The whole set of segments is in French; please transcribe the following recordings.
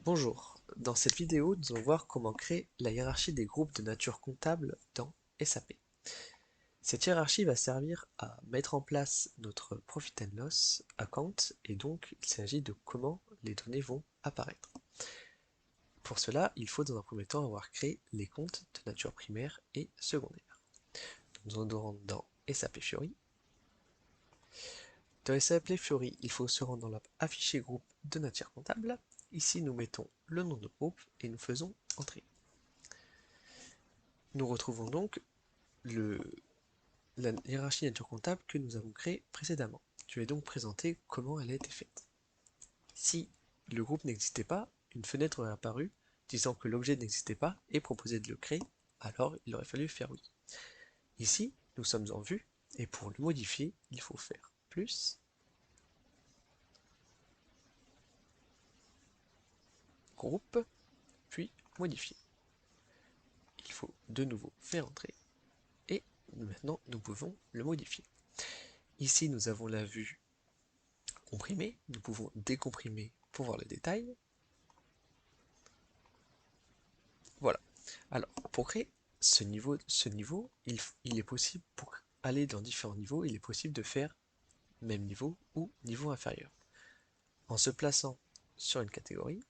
Bonjour, dans cette vidéo, nous allons voir comment créer la hiérarchie des groupes de nature comptable dans SAP. Cette hiérarchie va servir à mettre en place notre Profit and Loss account et donc il s'agit de comment les données vont apparaître. Pour cela, il faut dans un premier temps avoir créé les comptes de nature primaire et secondaire. Nous allons rendre dans SAP Fiori. Dans SAP Fiori, il faut se rendre dans l'app Afficher groupe de nature comptable. Ici, nous mettons le nom de groupe et nous faisons Entrée. Nous retrouvons donc la hiérarchie nature comptable que nous avons créée précédemment. Je vais donc présenter comment elle a été faite. Si le groupe n'existait pas, une fenêtre aurait apparu disant que l'objet n'existait pas et proposé de le créer, alors il aurait fallu faire oui. Ici, nous sommes en vue, et pour le modifier, il faut faire plus, groupe, puis modifier. Il faut de nouveau faire entrer, et maintenant nous pouvons le modifier. Ici, nous avons la vue comprimée, nous pouvons décomprimer pour voir le détail. Voilà. Alors, pour créer ce niveau, il est possible, pour aller dans différents niveaux, il est possible de faire même niveau ou niveau inférieur. En se plaçant sur une catégorie,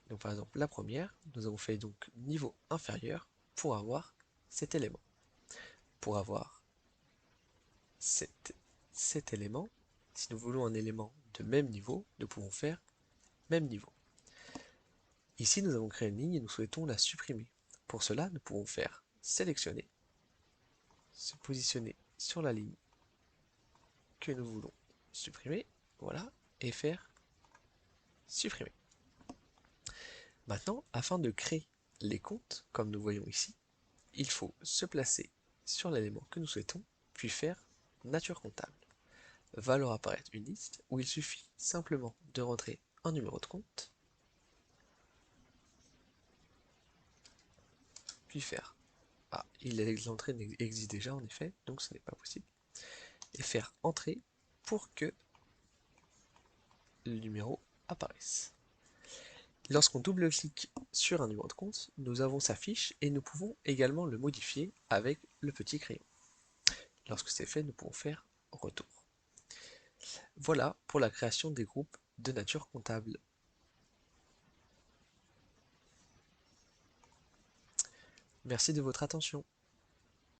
donc par exemple la première, nous avons fait donc niveau inférieur pour avoir cet élément. Pour avoir cet élément, si nous voulons un élément de même niveau, nous pouvons faire même niveau. Ici, nous avons créé une ligne et nous souhaitons la supprimer. Pour cela, nous pouvons faire sélectionner, se positionner sur la ligne que nous voulons supprimer, voilà, et faire supprimer. Maintenant, afin de créer les comptes, comme nous voyons ici, il faut se placer sur l'élément que nous souhaitons, puis faire nature comptable. Va alors apparaître une liste où il suffit simplement de rentrer un numéro de compte, puis faire ah, l'entrée existe déjà en effet, donc ce n'est pas possible, et faire entrer pour que le numéro apparaisse. Lorsqu'on double-clique sur un numéro de compte, nous avons sa fiche et nous pouvons également le modifier avec le petit crayon. Lorsque c'est fait, nous pouvons faire retour. Voilà pour la création des groupes de nature comptable. Merci de votre attention.